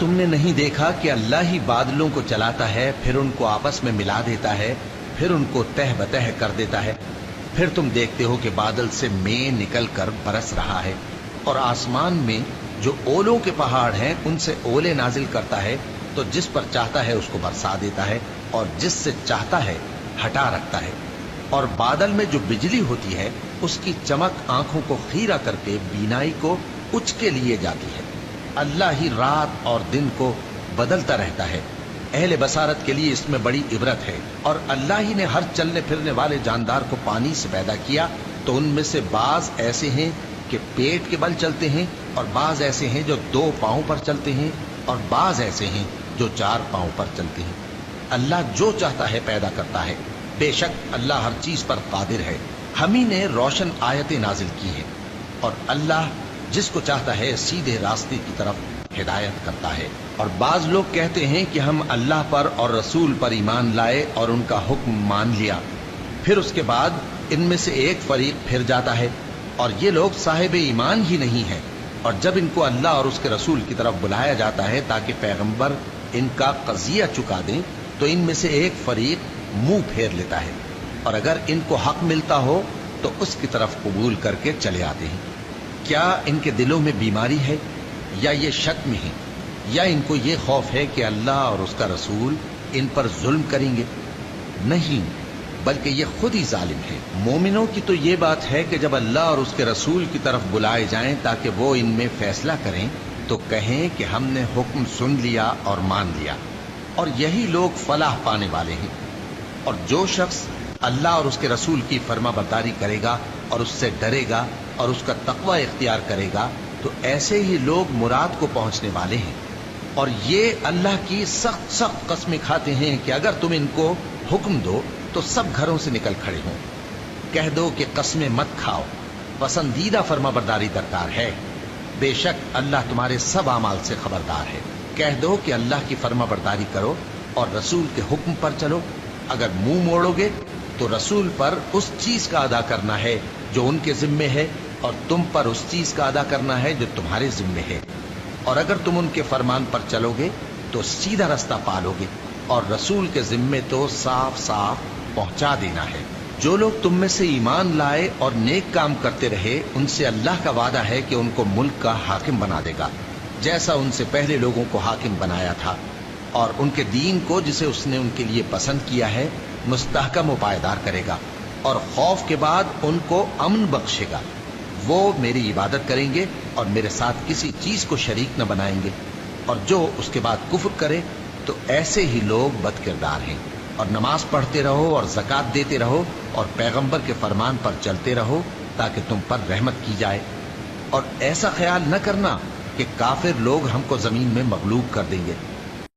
तुमने नहीं देखा कि अल्लाह ही बादलों को चलाता है, फिर उनको आपस में मिला देता है, फिर उनको तह बतह कर देता है। फिर तुम देखते हो कि बादल से मेंह निकल कर बरस रहा है, और आसमान में जो ओलों के पहाड़ हैं उनसे ओले नाजिल करता है, तो जिस पर चाहता है उसको बरसा देता है, और जिससे चाहता है हटा रखता है। और बादल में जो बिजली होती है उसकी चमक आंखों को खीरा करके बीनाई को उचके लिए जाती है। अल्लाह ही रात और दिन को बदलता रहता है। अहले बसारत के लिए इसमें बड़ी इबरत है। और अल्लाह ही ने हर चलने फिरने वाले जानदार को पानी से पैदा किया, तो उनमें से बाज ऐसे हैं कि पेट के बल चलते हैं, और बाज ऐसे हैं जो 2 पांव पर चलते हैं, और बाज ऐसे हैं जो 4 पांव पर चलते हैं। अल्लाह जो चाहता है पैदा करता है। बेशक अल्लाह हर चीज पर कादिर है। हम ही ने रोशन आयतें नाजिल की हैं, और अल्लाह जिसको चाहता है सीधे रास्ते की तरफ हिदायत करता है। और बाज लोग कहते हैं कि हम अल्लाह पर और रसूल पर ईमान लाए और उनका हुक्म मान लिया, फिर उसके बाद इनमें से एक फरीक फिर जाता है, और ये लोग साहिब ईमान ही नहीं हैं। और जब इनको अल्लाह और उसके रसूल की तरफ बुलाया जाता है ताकि पैगंबर इनका कजिया चुका दें, तो इनमें से एक फरीक मुंह फेर लेता है, और अगर इनको हक मिलता हो तो उसकी तरफ कबूल करके चले आते हैं। क्या इनके दिलों में बीमारी है, या ये शक में है, या इनको ये खौफ है कि अल्लाह और उसका रसूल इन पर जुल्म करेंगे? नहीं, बल्कि ये खुद ही जालिम है। मोमिनों की तो ये बात है कि जब अल्लाह और उसके रसूल की तरफ बुलाए जाएं ताकि वो इनमें फैसला करें, तो कहें कि हमने हुक्म सुन लिया और मान लिया, और यही लोग फलाह पाने वाले हैं। और जो शख्स अल्लाह और उसके रसूल की फर्माबरदारी करेगा और उससे डरेगा और उसका तकवा इख्तियार करेगा, तो ऐसे ही लोग मुराद को पहुंचने वाले हैं। और ये अल्लाह की सख्त सख्त कस्में खाते हैं कि अगर तुम इनको हुक्म दो तो सब घरों से निकल खड़े हों। कह दो कि कस्में मत खाओ, पसंदीदा फर्माबरदारी दरकार है। बेशक अल्लाह तुम्हारे सब अमाल से खबरदार है। कह दो कि अल्लाह की फर्माबरदारी करो और रसूल के हुक्म पर चलो। अगर मुंह मोड़ोगे तो रसूल पर उस चीज का अदा करना है जो उनके जिम्मे है, और तुम पर उस चीज का अदा करना है जो तुम्हारे जिम्मे है। और अगर तुम उनके फरमान पर चलोगे तो सीधा रास्ता पालोगे, और रसूल के जिम्मे तो साफ साफ पहुंचा देना है। जो लोग तुम में से ईमान लाए और नेक काम करते रहे, उनसे अल्लाह का वादा है कि उनको मुल्क का हाकिम बना देगा, जैसा उनसे पहले लोगों को हाकिम बनाया था, और उनके दीन को जिसे उसने उनके लिए पसंद किया है मुस्तहकम व पायदार करेगा, और खौफ के बाद उनको अमन बख्शेगा। वो मेरी इबादत करेंगे और मेरे साथ किसी चीज को शरीक न बनाएंगे। और जो उसके बाद कुफ्र करे तो ऐसे ही लोग बदकिरदार हैं। और नमाज पढ़ते रहो और ज़कात देते रहो और पैगंबर के फरमान पर चलते रहो ताकि तुम पर रहमत की जाए। और ऐसा ख्याल न करना कि काफिर लोग हमको जमीन में मगलूब कर देंगे।